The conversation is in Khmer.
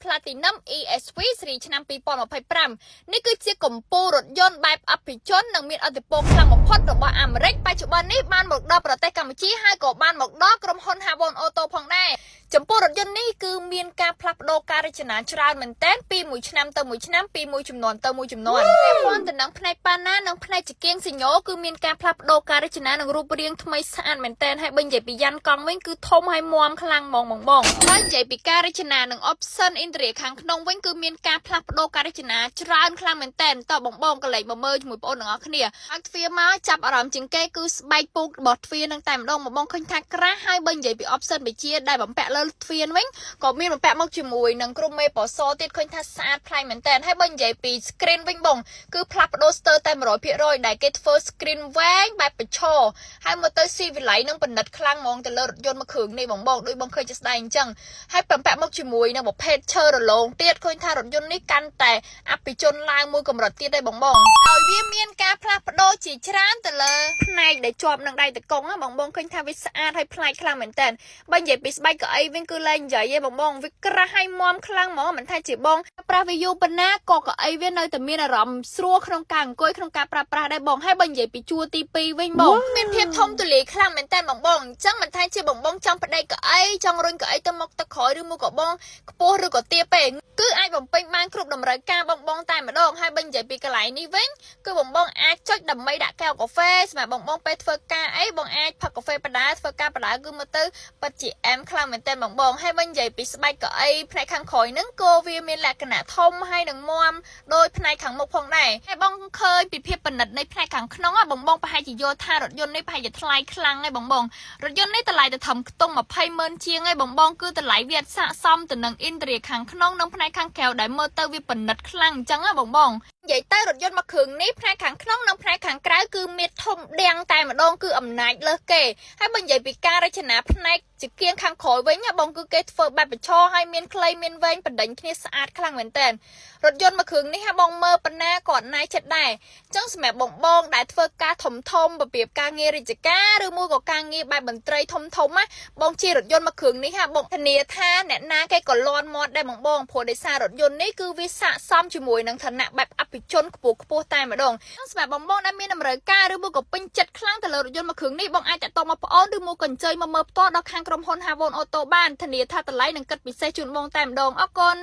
Platinum ESV សេរីឆ្នាំ2025នេះគឺជាកម្ពុជារថយន្តបែបអភិជននិងមានឥទ្ធិពលខ្លាំងបំផុតរបស់អាមេរិកបច្ចុប្បន្ននេះបានមកដល់ប្រទេសកម្ពុជាហើយក៏បានមកដល់ក្រុមហ៊ុន Havon Auto ផងដែរចំពោះរថយន្តនេះគឺមានការផ្លាស់ប្ដូរការរចនាច្រើនមែនទែនពីមួយឆ្នាំទៅមួយឆ្នាំពីមួយចំនួនទៅមួយចំនួនពាក់ព័ន្ធទៅនឹងផ្នែកប៉ាណានិងផ្នែកជាគៀងសញ្ញោគឺមានការផ្លាស់ប្ដូរការរចនានិងរូបរាងថ្មីស្អាតមែនទែនហើយបើនិយាយពីយ៉ាន់កង់វិញគឺធំហើយមាំខ្លាំងហ្មងហើយនិយាយពីការរចនានិង option interior ខាងក្នុងវិញគឺមានការផ្លាស់ប្ដូរការរចនាច្រើនខ្លាំងមែនទែនតបងកលេចមកមើលជាមួយបងប្អូនទាំងអស់គ្នាហើយទ្វារមកចាប់អារម្មណ៍ជាងគេគឺស្បែកពូករបស់ទ្វារនឹងតែម្ដងបងឃើញថាក្រាស់ហើយបើនិយាយពី option វិជាដែលបំពាក់លើទ្វារវិញក៏មានបំពាក់មកជាមួយនឹងក្រុមមេបសទៀតឃើញថាស្អាតប្លែកមែនទែនហើយបើនិយាយពី screen វិញបងគឺផ្លាស់ប្ដូរស្ទើរតែ 100% ដែលគេធ្វើ screen វែងបែបប្រឈរហើយមើលទៅស៊ីវិល័យនឹងបណ្ឌិតខ្លាំងហ្មងទៅលើរថយន្តមួយគ្រឿងនេះបងដូចបងឃើញជាស្ដែងអញ្ចឹងហើយបំពាក់មកជាមួយនឹងប្រភេទឈើរលោងទៀតឃើញថារថយន្តនេះកាន់តែអភិជនឡើងមួយកម្រិតទៀតដែរបងហើយវាមានការផ្លាស់ប្ដូរជាច្រើនទៅលើផ្នែកដែលជាប់នឹងដៃតកង់បងឃើញថាវាស្អាតហើយប្លែកខ្លាំងមែនតើបើនិយាយពីស្បែកកៅអីវិញគឺលែងនិយាយទេបងវាក្រាស់ហើយមាំខ្លាំងហ្មងមិនថាជាបងប្រាស់វាយូប៉ុណ្ណាក៏កៅអីវានៅតែមានអារម្មណ៍ស្រួលក្នុងការអង្គុយក្នុងការប្រើប្រាស់ដែរបងហើយបើនិយាយពីជួរទី2វិញបងមានភាពធំទូលាយខ្លាំងមែនតើបងអញ្ចឹងមិនថាជាបងចង់ផ្ដេកកៅអីចង់រុញកៅអីទៅមុខទៅក្រោយឬមកក៏បងខ្ពស់ឬក៏ទាបពេកគឺអាចបំពេញបានគ្រប់តម្រូវការបងតែម្ដងហើយបើនិយាយពីកន្លែងនេះវិញគឺបងអាចចុចដើម្បីដាក់កែវកាហ្វេសម្រាប់បងពេលធ្វើការអីបងអាចផឹកកាហ្វេបដាធ្វើការបដាគឺមើលទៅពិតជាអែមខ្លាំងមែនតើបងហើយបើនិយាយពីស្បែកកៅអីផ្នែកខាងក្រោយហ្នឹងក៏វាមានលក្ខណៈធំហើយនឹងមាំដោយផ្នែកខាងមុខផងដែរហើយបងឃើញពីភាពប៉និតនៃផ្នែកខាងក្នុងបងប្រហែលជាយល់ថារថយន្តនេះប្រហែលជាថ្លៃខ្លាំងហើយបងរថយន្តនេះតម្លៃទៅធំខ្ទង់ 200000 ជាងហើយបងគឺតម្លៃវាអត់ស័ក្តិសមទៅនឹង interior ខាងក្នុងនិងផ្នែកខាងក្រៅដែលមើលទៅវាប៉និតខ្លាំងអញ្ចឹងបងនិយាយទៅរថយន្តមួយគ្រឿងនេះផ្នែកខាងក្នុងនិងផ្នែកខាងក្រៅគឺមានធំដៀងតែម្ដងគឺអំណាចលើសគេហើយបើនិយាយពីការរចនាផ្នែកជាគៀងខាងក្រោយវិញបងគឺគេធ្វើបែបប្រឈរហើយមានខ្លីមានវែងបណ្ដេញគ្នាស្អាតខ្លាំងមែនតើរថយន្តមួយគ្រឿងនេះបងមើលប៉ុណ្ណាក៏អត់ណាយចិត្តដែរអញ្ចឹងសម្រាប់បងដែលធ្វើការធំរបៀបការងាររាជការឬមួយក៏ការងារបែបមន្ត្រីធំបងជិះរថយន្តមួយគ្រឿងនេះបងធានាថាអ្នកណាគេក៏លាន់មាត់ដែរបងព្រោះដោយសាររថយន្តនេះគឺវាស័ក្តិសមជាមួយនឹងឋានៈបែបអភិជនខ្ពស់តែម្ដងសម្រាប់បងដែលមានតម្រូវការឬមួយក៏ពេញចិត្តខ្លាំងទៅលើរថយន្តមួយគ្រឿងនេះបងអាចតាក់ទងមកប្អូនឬមួយក៏អញ្ជើញមកមើលផ្ទាល់ដល់ខាងក្រុមហ៊ុន Havon Auto បានធានាថាតម្លៃនឹងគិតពិសេសជូនបងតែម្ដងអរគុណ